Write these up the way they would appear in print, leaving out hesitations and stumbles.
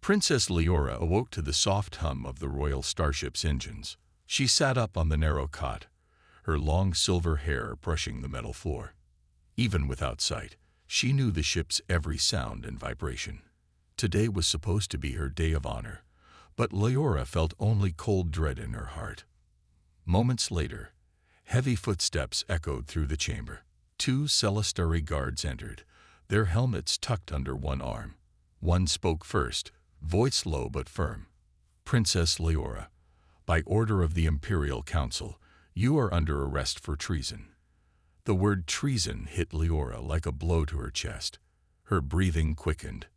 Princess Leora awoke to the soft hum of the royal starship's engines. She sat up on the narrow cot, her long silver hair brushing the metal floor. Even without sight, she knew the ship's every sound and vibration. Today was supposed to be her day of honor, but Leora felt only cold dread in her heart. Moments later, heavy footsteps echoed through the chamber. 2 Celestari guards entered, their helmets tucked under one arm. One spoke first, voice low but firm. "Princess Leora, by order of the Imperial Council, you are under arrest for treason." The word treason hit Leora like a blow to her chest. Her breathing quickened.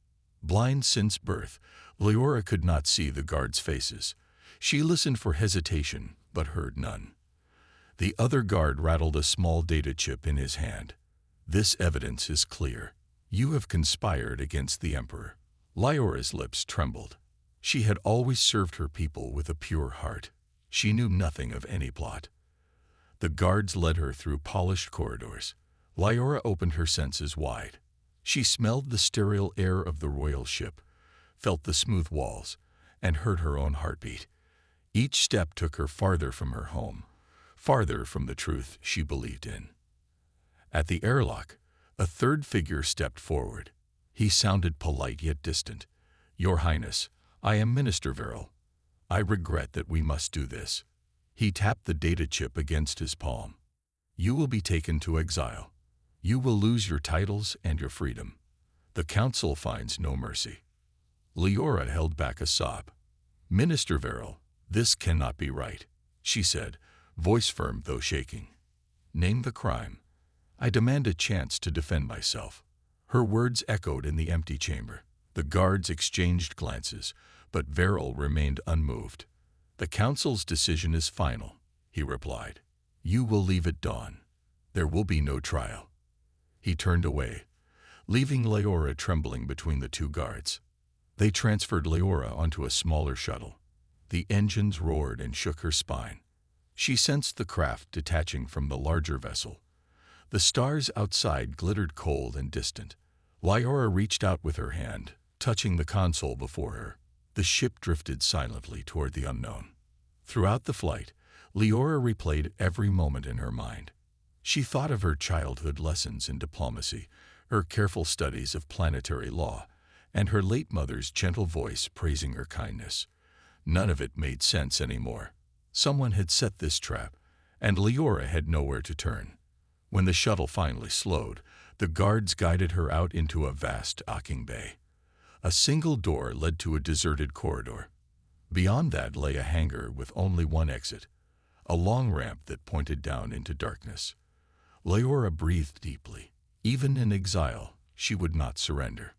Blind since birth, Leora could not see the guards' faces. She listened for hesitation, but heard none. The other guard rattled a small data chip in his hand. "This evidence is clear. You have conspired against the Emperor." Leora's lips trembled. She had always served her people with a pure heart. She knew nothing of any plot. The guards led her through polished corridors. Leora opened her senses wide. She smelled the sterile air of the royal ship, felt the smooth walls, and heard her own heartbeat. Each step took her farther from her home, farther from the truth she believed in. At the airlock, a third figure stepped forward. He sounded polite yet distant. "Your Highness, I am Minister Verrill. I regret that we must do this." He tapped the data chip against his palm. "You will be taken to exile. You will lose your titles and your freedom. The council finds no mercy." Leora held back a sob. "Minister Verrill, this cannot be right," she said, voice firm though shaking. "Name the crime. I demand a chance to defend myself." Her words echoed in the empty chamber. The guards exchanged glances, but Verrill remained unmoved. "The council's decision is final," he replied. "You will leave at dawn. There will be no trial." He turned away, leaving Leora trembling between the 2 guards. They transferred Leora onto a smaller shuttle. The engines roared and shook her spine. She sensed the craft detaching from the larger vessel. The stars outside glittered cold and distant. Leora reached out with her hand, touching the console before her. The ship drifted silently toward the unknown. Throughout the flight, Leora replayed every moment in her mind. She thought of her childhood lessons in diplomacy, her careful studies of planetary law, and her late mother's gentle voice praising her kindness. None of it made sense anymore. Someone had set this trap, and Leora had nowhere to turn. When the shuttle finally slowed, the guards guided her out into a vast docking bay. A single door led to a deserted corridor. Beyond that lay a hangar with only one exit, a long ramp that pointed down into darkness. Leora breathed deeply. Even in exile, she would not surrender.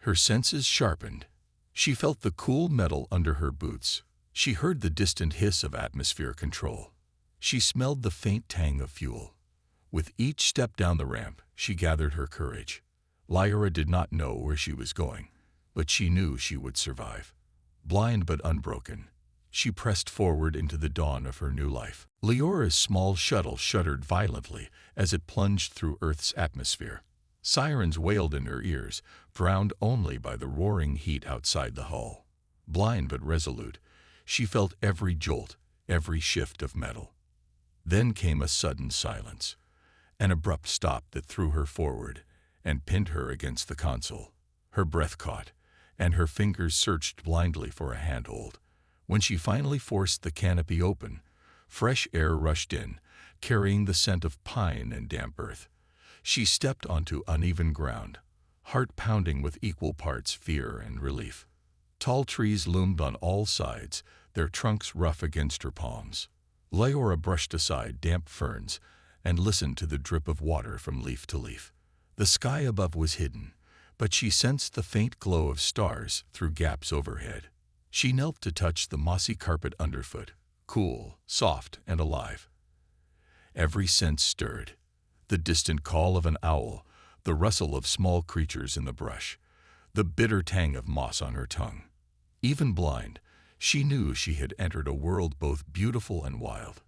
Her senses sharpened. She felt the cool metal under her boots. She heard the distant hiss of atmosphere control. She smelled the faint tang of fuel. With each step down the ramp, she gathered her courage. Leora did not know where she was going, but she knew she would survive. Blind but unbroken, she pressed forward into the dawn of her new life. Leora's small shuttle shuddered violently as it plunged through Earth's atmosphere. Sirens wailed in her ears, drowned only by the roaring heat outside the hull. Blind but resolute, she felt every jolt, every shift of metal. Then came a sudden silence, an abrupt stop that threw her forward and pinned her against the console. Her breath caught, and her fingers searched blindly for a handhold. When she finally forced the canopy open, fresh air rushed in, carrying the scent of pine and damp earth. She stepped onto uneven ground, heart pounding with equal parts fear and relief. Tall trees loomed on all sides, their trunks rough against her palms. Leora brushed aside damp ferns and listened to the drip of water from leaf to leaf. The sky above was hidden, but she sensed the faint glow of stars through gaps overhead. She knelt to touch the mossy carpet underfoot, cool, soft, and alive. Every sense stirred. The distant call of an owl, the rustle of small creatures in the brush, the bitter tang of moss on her tongue. Even blind, she knew she had entered a world both beautiful and wild.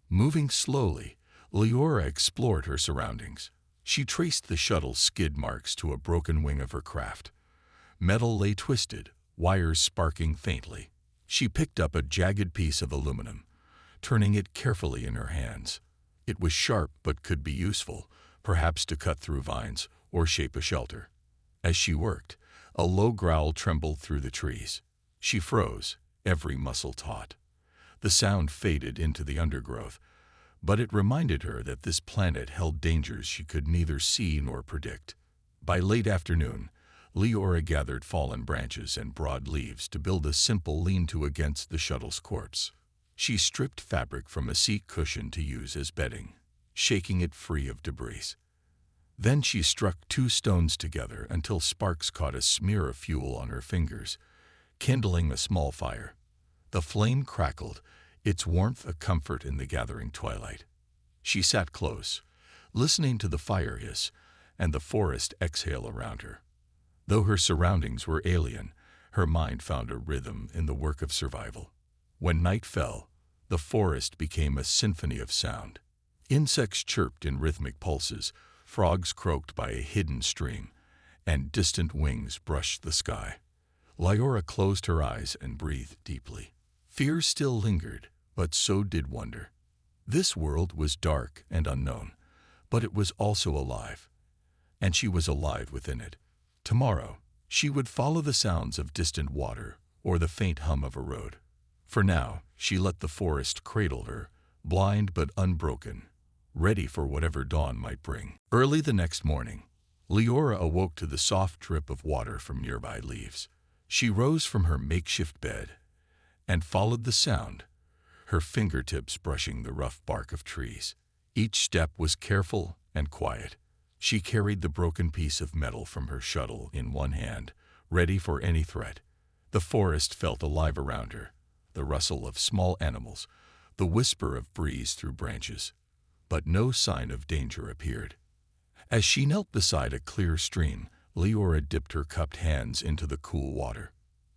Moving slowly, Leora explored her surroundings. She traced the shuttle's skid marks to a broken wing of her craft. Metal lay twisted, wires sparking faintly. She picked up a jagged piece of aluminum, turning it carefully in her hands. It was sharp but could be useful, perhaps to cut through vines or shape a shelter. As she worked, a low growl trembled through the trees. She froze, every muscle taut. The sound faded into the undergrowth, but it reminded her that this planet held dangers she could neither see nor predict. By late afternoon, Leora gathered fallen branches and broad leaves to build a simple lean-to against the shuttle's corpse. She stripped fabric from a seat cushion to use as bedding, shaking it free of debris. Then she struck 2 stones together until sparks caught a smear of fuel on her fingers, kindling a small fire. The flame crackled, its warmth a comfort in the gathering twilight. She sat close, listening to the fire hiss and the forest exhale around her. Though her surroundings were alien, her mind found a rhythm in the work of survival. When night fell, the forest became a symphony of sound. Insects chirped in rhythmic pulses, frogs croaked by a hidden stream, and distant wings brushed the sky. Leora closed her eyes and breathed deeply. Fear still lingered, but so did wonder. This world was dark and unknown, but it was also alive, and she was alive within it. Tomorrow, she would follow the sounds of distant water or the faint hum of a road. For now, she let the forest cradle her, blind but unbroken, ready for whatever dawn might bring. Early the next morning, Leora awoke to the soft drip of water from nearby leaves. She rose from her makeshift bed and followed the sound, her fingertips brushing the rough bark of trees. Each step was careful and quiet. She carried the broken piece of metal from her shuttle in one hand, ready for any threat. The forest felt alive around her, the rustle of small animals, the whisper of breeze through branches. But no sign of danger appeared. As she knelt beside a clear stream, Leora dipped her cupped hands into the cool water.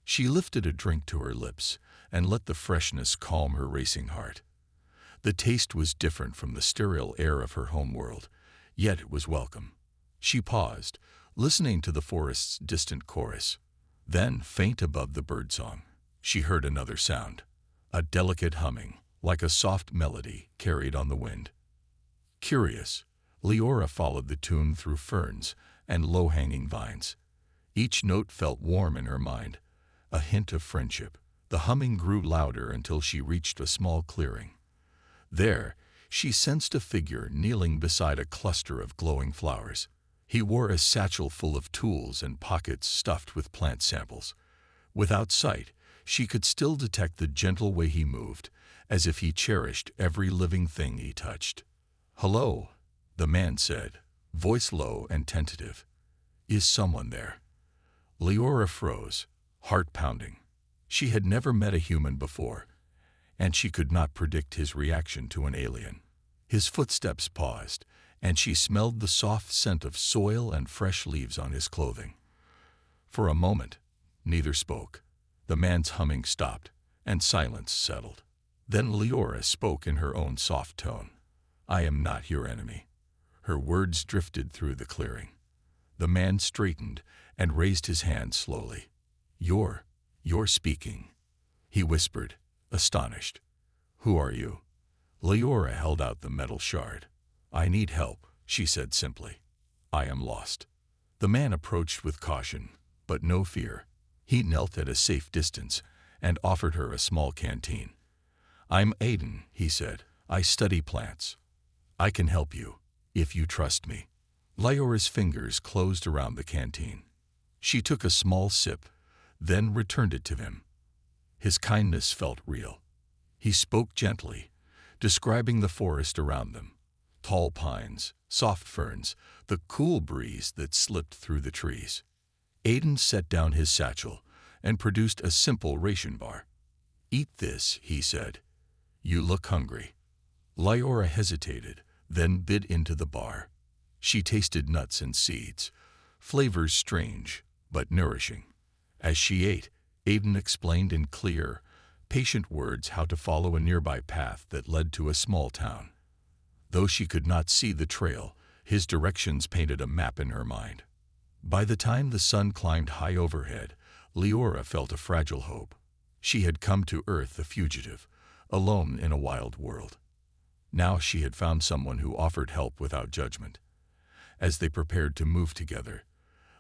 She lifted a drink to her lips and let the freshness calm her racing heart. The taste was different from the sterile air of her homeworld, yet it was welcome. She paused, listening to the forest's distant chorus. Then, faint above the birdsong, she heard another sound, a delicate humming, like a soft melody carried on the wind. Curious, Leora followed the tune through ferns and low-hanging vines. Each note felt warm in her mind, a hint of friendship. The humming grew louder until she reached a small clearing. There, she sensed a figure kneeling beside a cluster of glowing flowers. He wore a satchel full of tools and pockets stuffed with plant samples. Without sight, she could still detect the gentle way he moved, as if he cherished every living thing he touched. "Hello," the man said, voice low and tentative. "Is someone there?" Leora froze, heart pounding. She had never met a human before, and she could not predict his reaction to an alien. His footsteps paused, and she smelled the soft scent of soil and fresh leaves on his clothing. For a moment, neither spoke. The man's humming stopped, and silence settled. Then Leora spoke in her own soft tone. "I am not your enemy." Her words drifted through the clearing. The man straightened and raised his hand slowly. You're speaking," he whispered, astonished. "Who are you?" Leora held out the metal shard. "I need help," she said simply. "I am lost." The man approached with caution, but no fear. He knelt at a safe distance and offered her a small canteen. "I'm Aiden," he said. "I study plants. I can help you, if you trust me." Leora's fingers closed around the canteen. She took a small sip, then returned it to him. His kindness felt real. He spoke gently, describing the forest around them. Tall pines, soft ferns, the cool breeze that slipped through the trees. Aiden set down his satchel and produced a simple ration bar. "Eat this," he said. "You look hungry." Leora hesitated, then bit into the bar. She tasted nuts and seeds, flavors strange but nourishing. As she ate, Aiden explained in clear, patient words how to follow a nearby path that led to a small town. Though she could not see the trail, his directions painted a map in her mind. By the time the sun climbed high overhead, Leora felt a fragile hope. She had come to Earth a fugitive, alone in a wild world. Now she had found someone who offered help without judgment. As they prepared to move together,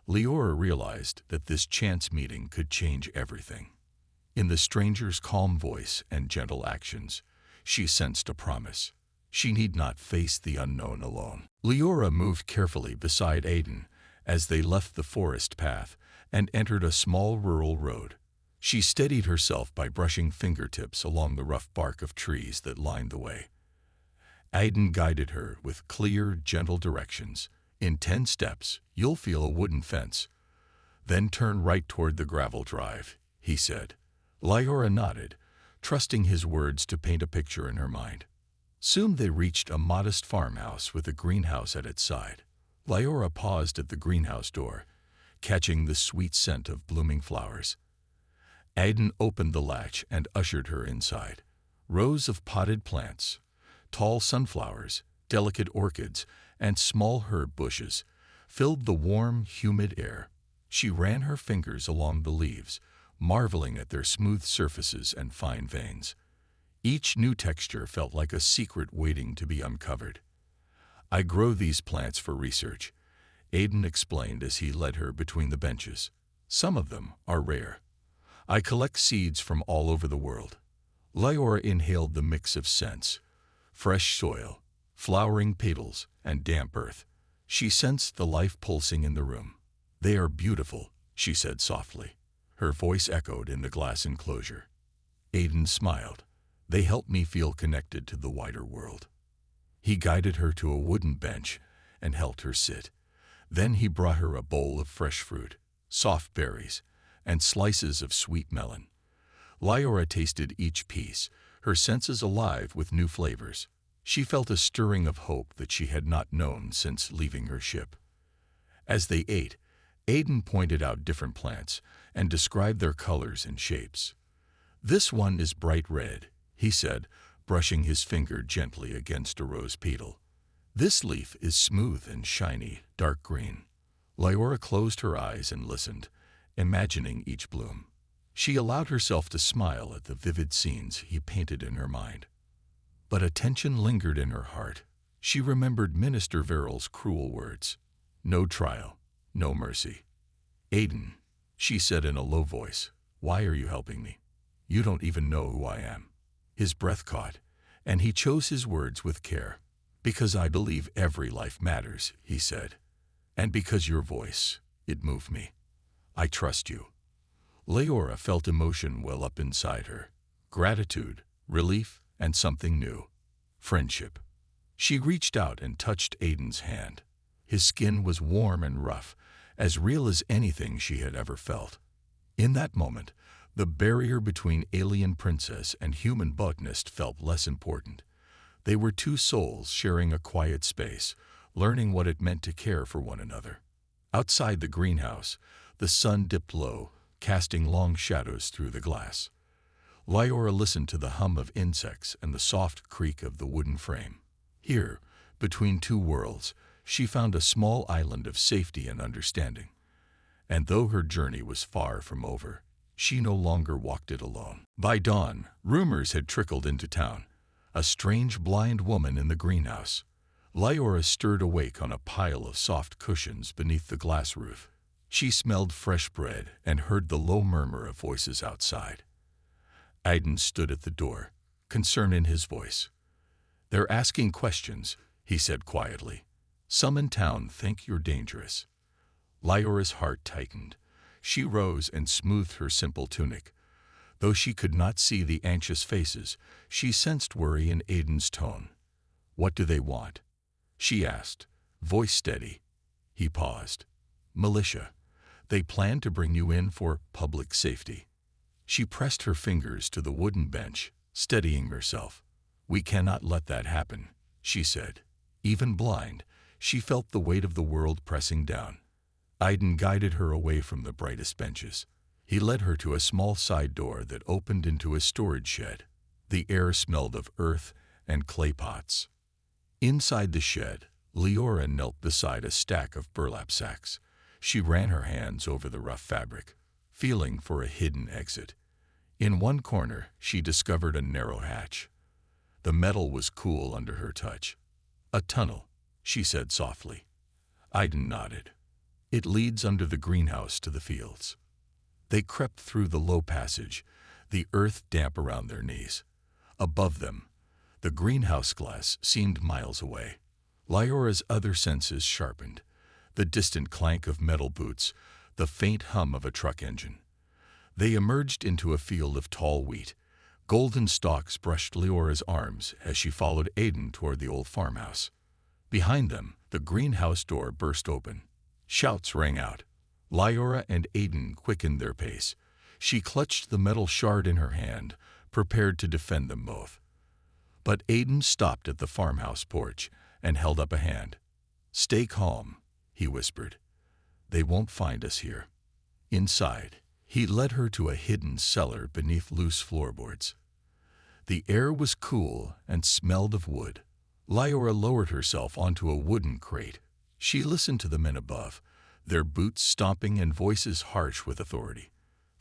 Leora realized that this chance meeting could change everything. In the stranger's calm voice and gentle actions, she sensed a promise. She need not face the unknown alone. Leora moved carefully beside Aiden as they left the forest path and entered a small rural road. She steadied herself by brushing fingertips along the rough bark of trees that lined the way. Aiden guided her with clear, gentle directions. In 10 steps, you'll feel a wooden fence. Then turn right toward the gravel drive, he said. Leora nodded, trusting his words to paint a picture in her mind. Soon they reached a modest farmhouse with a greenhouse at its side. Leora paused at the greenhouse door, catching the sweet scent of blooming flowers. Aiden opened the latch and ushered her inside. Rows of potted plants, tall sunflowers, delicate orchids, and small herb bushes filled the warm, humid air. She ran her fingers along the leaves, marveling at their smooth surfaces and fine veins. Each new texture felt like a secret waiting to be uncovered. I grow these plants for research, Aiden explained as he led her between the benches. Some of them are rare. I collect seeds from all over the world. Leora inhaled the mix of scents, fresh soil, flowering petals, and damp earth. She sensed the life pulsing in the room. They are beautiful, she said softly. Her voice echoed in the glass enclosure. Aiden smiled. They helped me feel connected to the wider world. He guided her to a wooden bench and helped her sit. Then he brought her a bowl of fresh fruit, soft berries, and slices of sweet melon. Leora tasted each piece, her senses alive with new flavors. She felt a stirring of hope that she had not known since leaving her ship. As they ate, Aiden pointed out different plants and described their colors and shapes. This one is bright red, he said, brushing his finger gently against a rose petal. This leaf is smooth and shiny, dark green. Leora closed her eyes and listened, imagining each bloom. She allowed herself to smile at the vivid scenes he painted in her mind. But a tension lingered in her heart. She remembered Minister Verrill's cruel words. No trial, no mercy. Aiden, she said in a low voice, why are you helping me? You don't even know who I am. His breath caught, and he chose his words with care. Because I believe every life matters, he said. And because your voice, it moved me. I trust you. Leora felt emotion well up inside her. Gratitude, relief, and something new. Friendship. She reached out and touched Aiden's hand. His skin was warm and rough, as real as anything she had ever felt. In that moment, the barrier between alien princess and human botanist felt less important. They were two souls sharing a quiet space, learning what it meant to care for one another. Outside the greenhouse, the sun dipped low, casting long shadows through the glass. Leora listened to the hum of insects and the soft creak of the wooden frame. Here, between two worlds, she found a small island of safety and understanding. And though her journey was far from over, she no longer walked it alone. By dawn, rumors had trickled into town. A strange blind woman in the greenhouse. Leora stirred awake on a pile of soft cushions beneath the glass roof. She smelled fresh bread and heard the low murmur of voices outside. Aiden stood at the door, concern in his voice. They're asking questions, he said quietly. Some in town think you're dangerous. Leora's heart tightened. She rose and smoothed her simple tunic. Though she could not see the anxious faces, she sensed worry in Aiden's tone. What do they want? She asked, voice steady. He paused. Militia. They plan to bring you in for public safety. She pressed her fingers to the wooden bench, steadying herself. We cannot let that happen, she said. Even blind, she felt the weight of the world pressing down. Aiden guided her away from the brightest benches. He led her to a small side door that opened into a storage shed. The air smelled of earth and clay pots. Inside the shed, Leora knelt beside a stack of burlap sacks. She ran her hands over the rough fabric, feeling for a hidden exit. In one corner, she discovered a narrow hatch. The metal was cool under her touch. "A tunnel," she said softly. Aiden nodded. "It leads under the greenhouse to the fields." They crept through the low passage, the earth damp around their knees. Above them, the greenhouse glass seemed miles away. Lyora's other senses sharpened. The distant clank of metal boots, the faint hum of a truck engine. They emerged into a field of tall wheat. Golden stalks brushed Lyora's arms as she followed Aiden toward the old farmhouse. Behind them, the greenhouse door burst open. Shouts rang out. Lyora and Aiden quickened their pace. She clutched the metal shard in her hand, prepared to defend them both. But Aiden stopped at the farmhouse porch and held up a hand. "Stay calm," he whispered. "They won't find us here." Inside, he led her to a hidden cellar beneath loose floorboards. The air was cool and smelled of wood. Lyora lowered herself onto a wooden crate. She listened to the men above, their boots stomping and voices harsh with authority.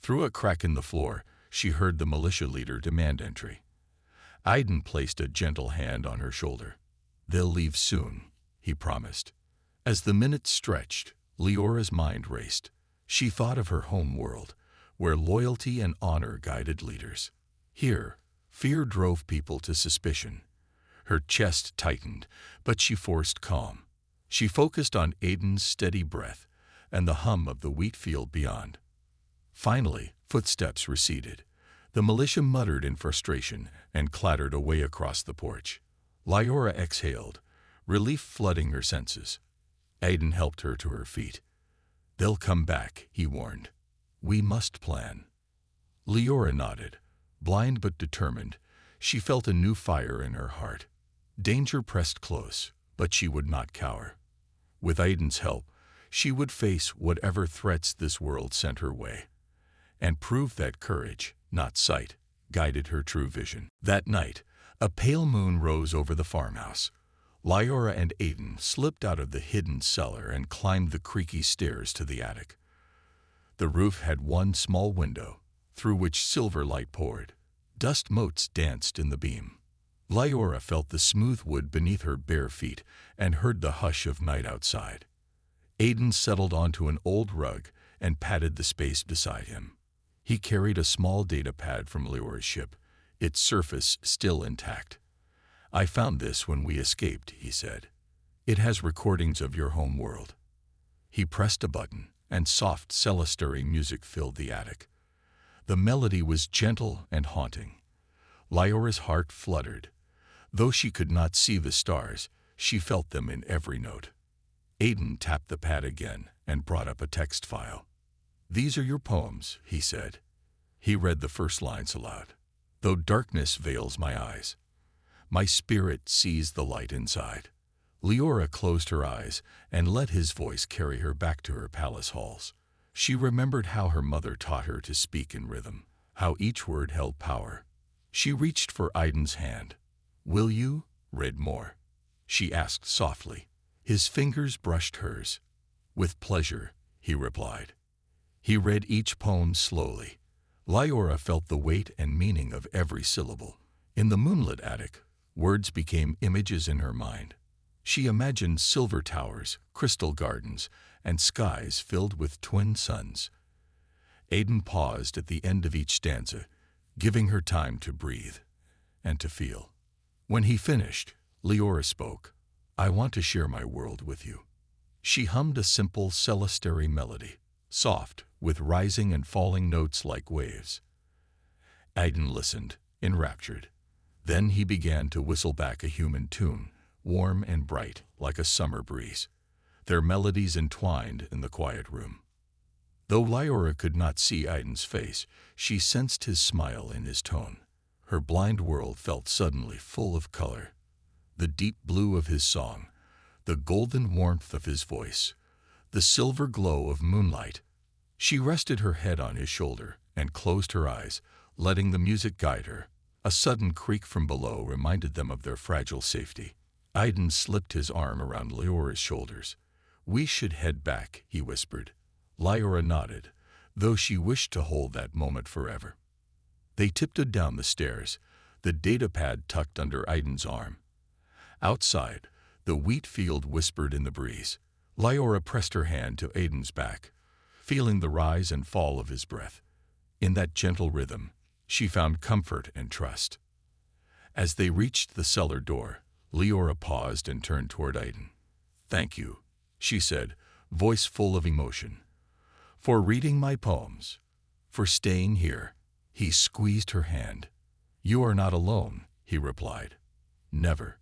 Through a crack in the floor, she heard the militia leader demand entry. Aiden placed a gentle hand on her shoulder. "They'll leave soon," he promised. As the minutes stretched, Lyora's mind raced. She thought of her home world, where loyalty and honor guided leaders. Here, fear drove people to suspicion. Her chest tightened, but she forced calm. She focused on Aiden's steady breath and the hum of the wheat field beyond. Finally, footsteps receded. The militia muttered in frustration and clattered away across the porch. Lyora exhaled, relief flooding her senses. Aiden helped her to her feet. "They'll come back," he warned. "We must plan." Lyora nodded. Blind but determined, she felt a new fire in her heart. Danger pressed close, but she would not cower. With Aiden's help, she would face whatever threats this world sent her way, and prove that courage, not sight, guided her true vision. That night, a pale moon rose over the farmhouse. Lyora and Aiden slipped out of the hidden cellar and climbed the creaky stairs to the attic. The roof had one small window, through which silver light poured. Dust motes danced in the beam. Lyora felt the smooth wood beneath her bare feet and heard the hush of night outside. Aiden settled onto an old rug and patted the space beside him. He carried a small data pad from Lyora's ship, its surface still intact. "I found this when we escaped," he said. "It has recordings of your home world." He pressed a button, and soft celestary music filled the attic. The melody was gentle and haunting. Lyora's heart fluttered. Though she could not see the stars, she felt them in every note. Aiden tapped the pad again and brought up a text file. "These are your poems," he said. He read the first lines aloud. "Though darkness veils my eyes, my spirit sees the light inside." Lyora closed her eyes and let his voice carry her back to her palace halls. She remembered how her mother taught her to speak in rhythm, how each word held power. She reached for Aiden's hand. "Will you read more?" she asked softly. His fingers brushed hers. "With pleasure," he replied. He read each poem slowly. Lyora felt the weight and meaning of every syllable. In the moonlit attic, words became images in her mind. She imagined silver towers, crystal gardens, and skies filled with twin suns. Aiden paused at the end of each stanza, giving her time to breathe and to feel. When he finished, Lyora spoke. "I want to share my world with you." She hummed a simple celestary melody, soft, with rising and falling notes like waves. Aiden listened, enraptured. Then he began to whistle back a human tune, warm and bright, like a summer breeze. Their melodies entwined in the quiet room. Though Lyora could not see Aiden's face, she sensed his smile in his tone. Her blind world felt suddenly full of color. The deep blue of his song, the golden warmth of his voice, the silver glow of moonlight. She rested her head on his shoulder and closed her eyes, letting the music guide her. A sudden creak from below reminded them of their fragile safety. Aiden slipped his arm around Lyora's shoulders. "We should head back," he whispered. Lyora nodded, though she wished to hold that moment forever. They tiptoed down the stairs, the datapad tucked under Aiden's arm. Outside, the wheat field whispered in the breeze. Lyora pressed her hand to Aiden's back, feeling the rise and fall of his breath. In that gentle rhythm, she found comfort and trust. As they reached the cellar door, Lyora paused and turned toward Aiden. "Thank you," she said, voice full of emotion. "For reading my poems. For staying here." He squeezed her hand. "You are not alone," he replied. "Never."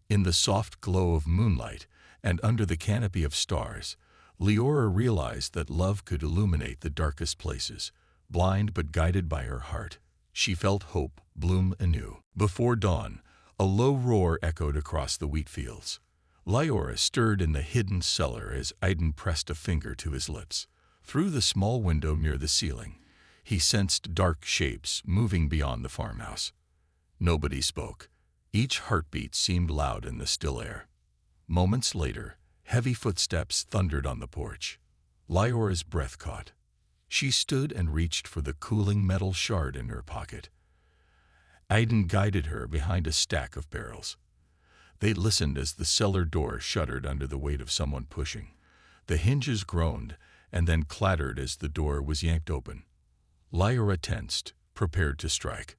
In the soft glow of moonlight and under the canopy of stars, Lyora realized that love could illuminate the darkest places. Blind but guided by her heart, she felt hope bloom anew. Before dawn, a low roar echoed across the wheat fields. Lyora stirred in the hidden cellar as Aiden pressed a finger to his lips. Through the small window near the ceiling, he sensed dark shapes moving beyond the farmhouse. Nobody spoke. Each heartbeat seemed loud in the still air. Moments later, heavy footsteps thundered on the porch. Lyora's breath caught. She stood and reached for the cooling metal shard in her pocket. Aiden guided her behind a stack of barrels. They listened as the cellar door shuddered under the weight of someone pushing. The hinges groaned and then clattered as the door was yanked open. Lyora tensed, prepared to strike.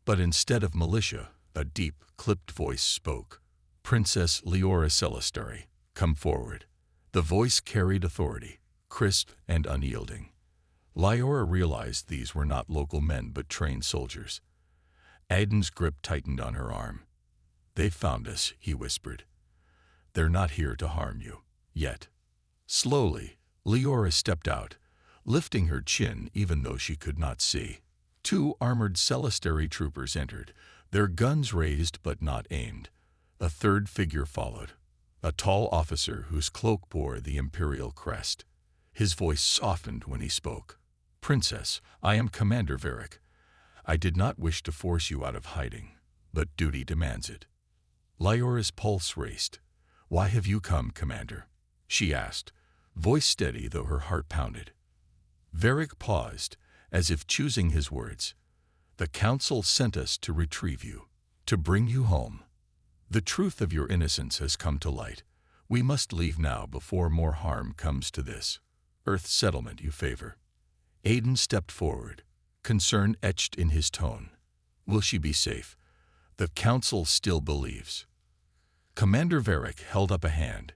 But instead of militia, a deep, clipped voice spoke. "Princess Lyora Celestari, come forward." The voice carried authority, crisp and unyielding. Lyora realized these were not local men but trained soldiers. Aiden's grip tightened on her arm. "They found us," he whispered. "They're not here to harm you. Yet." Slowly, Lyora stepped out, lifting her chin even though she could not see. Two armored Celestari troopers entered, their guns raised but not aimed. A third figure followed, a tall officer whose cloak bore the imperial crest. His voice softened when he spoke. "Princess, I am Commander Varric. I did not wish to force you out of hiding, but duty demands it." Lyora's pulse raced. "Why have you come, Commander?" she asked, voice steady though her heart pounded. Varric paused, as if choosing his words. "The Council sent us to retrieve you, to bring you home. The truth of your innocence has come to light. We must leave now before more harm comes to this Earth settlement you favor." Aiden stepped forward, concern etched in his tone. "Will she be safe? The Council still believes." Commander Varric held up a hand.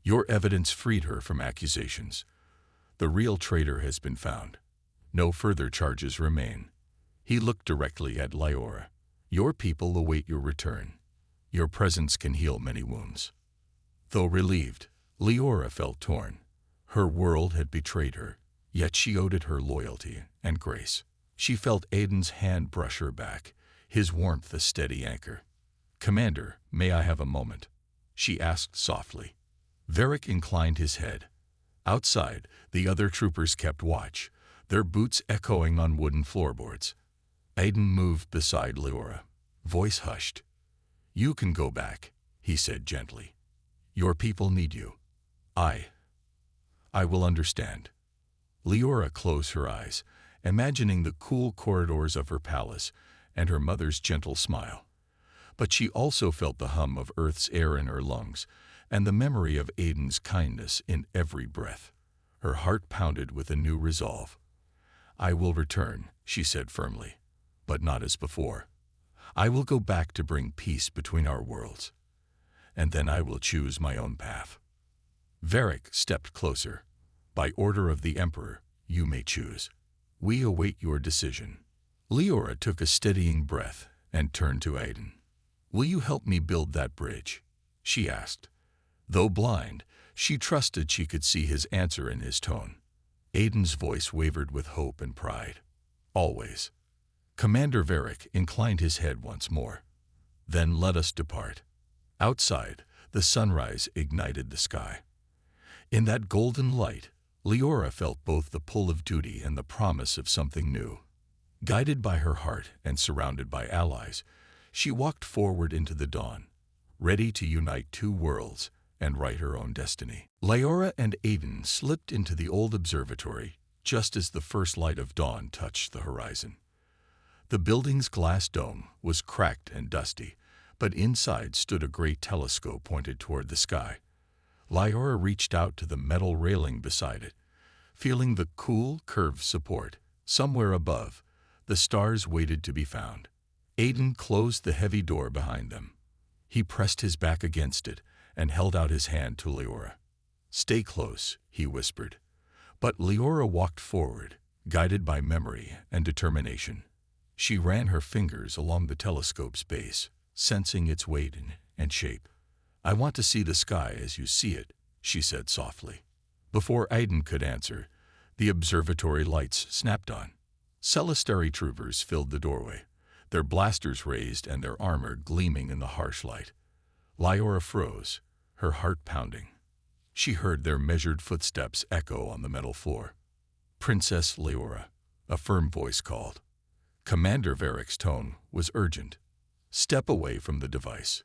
"Your evidence freed her from accusations. The real traitor has been found. No further charges remain." He looked directly at Lyora. "Your people await your return. Your presence can heal many wounds." Though relieved, Lyora felt torn. Her world had betrayed her, yet she owed it her loyalty and grace. She felt Aiden's hand brush her back, his warmth a steady anchor. "Commander, may I have a moment?" she asked softly. Varric inclined his head. Outside, the other troopers kept watch, their boots echoing on wooden floorboards. Aiden moved beside Lyora, voice hushed. "You can go back," he said gently. "Your people need you. I will understand." Lyora closed her eyes, imagining the cool corridors of her palace and her mother's gentle smile. But she also felt the hum of Earth's air in her lungs and the memory of Aiden's kindness in every breath. Her heart pounded with a new resolve. "I will return," she said firmly, "but not as before. I will go back to bring peace between our worlds. And then I will choose my own path." Varric stepped closer. "By order of the Emperor, you may choose. We await your decision." Lyora took a steadying breath and turned to Aiden. "Will you help me build that bridge?" she asked. Though blind, she trusted she could see his answer in his tone. Aiden's voice wavered with hope and pride. "Always." Commander Varric inclined his head once more. "Then let us depart." Outside, the sunrise ignited the sky. In that golden light, Lyora felt both the pull of duty and the promise of something new. Guided by her heart and surrounded by allies, she walked forward into the dawn, ready to unite two worlds and write her own destiny. Leora and Aiden slipped into the old observatory just as the first light of dawn touched the horizon. The building's glass dome was cracked and dusty, but inside stood a great telescope pointed toward the sky. Leora reached out to the metal railing beside it, feeling the cool, curved support. Somewhere above, the stars waited to be found. Aiden closed the heavy door behind them. He pressed his back against it and held out his hand to Leora. "Stay close," he whispered. But Leora walked forward, guided by memory and determination. She ran her fingers along the telescope's base, sensing its weight and shape. "I want to see the sky as you see it," she said softly. Before Aiden could answer, the observatory lights snapped on. Celestari troopers filled the doorway, their blasters raised and their armor gleaming in the harsh light. Leora froze, her heart pounding. She heard their measured footsteps echo on the metal floor. "Princess Leora," a firm voice called. Commander Varric's tone was urgent. "Step away from the device."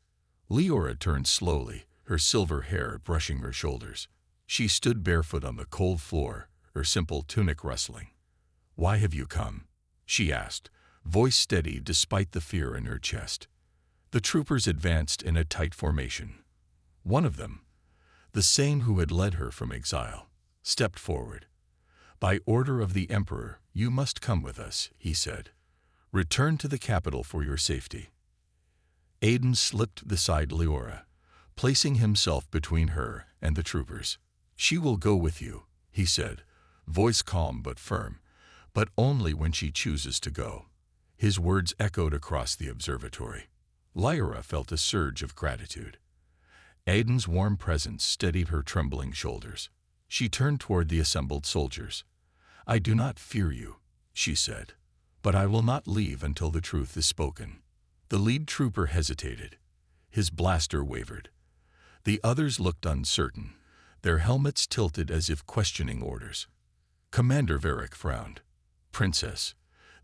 Leora turned slowly, her silver hair brushing her shoulders. She stood barefoot on the cold floor, her simple tunic rustling. "Why have you come?" she asked, voice steady despite the fear in her chest. The troopers advanced in a tight formation. One of them, the same who had led her from exile, stepped forward. "By order of the Emperor, you must come with us," he said. "Return to the capital for your safety." Aiden slipped beside Leora, placing himself between her and the troopers. "She will go with you," he said, voice calm but firm, "but only when she chooses to go." His words echoed across the observatory. Leora felt a surge of gratitude. Aiden's warm presence steadied her trembling shoulders. She turned toward the assembled soldiers. "I do not fear you," she said, "but I will not leave until the truth is spoken." The lead trooper hesitated. His blaster wavered. The others looked uncertain, their helmets tilted as if questioning orders. Commander Varric frowned. "Princess,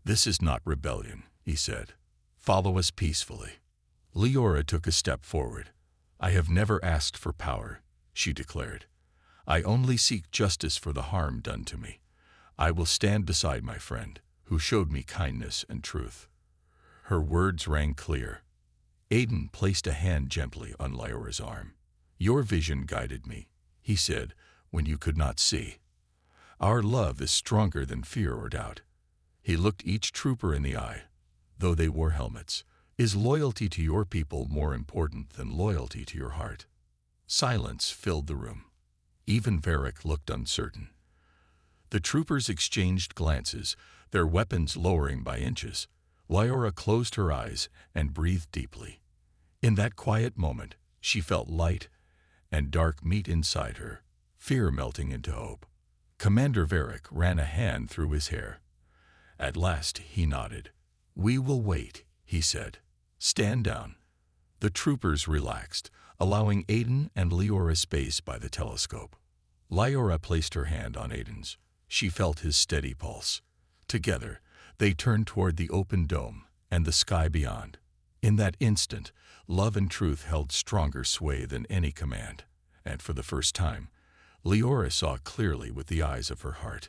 this is not rebellion," he said. "Follow us peacefully." Leora took a step forward. "I have never asked for power," she declared. "I only seek justice for the harm done to me. I will stand beside my friend, who showed me kindness and truth." Her words rang clear. Aiden placed a hand gently on Leora's arm. "Your vision guided me," he said, "when you could not see. Our love is stronger than fear or doubt." He looked each trooper in the eye, though they wore helmets. "Is loyalty to your people more important than loyalty to your heart?" Silence filled the room. Even Varric looked uncertain. The troopers exchanged glances, their weapons lowering by inches. Leora closed her eyes and breathed deeply. In that quiet moment, she felt light and dark meet inside her, fear melting into hope. Commander Varric ran a hand through his hair. At last he nodded. "We will wait," he said. "Stand down." The troopers relaxed, allowing Aiden and Leora space by the telescope. Leora placed her hand on Aiden's. She felt his steady pulse. Together, they turned toward the open dome and the sky beyond. In that instant, love and truth held stronger sway than any command, and for the first time, Leora saw clearly with the eyes of her heart.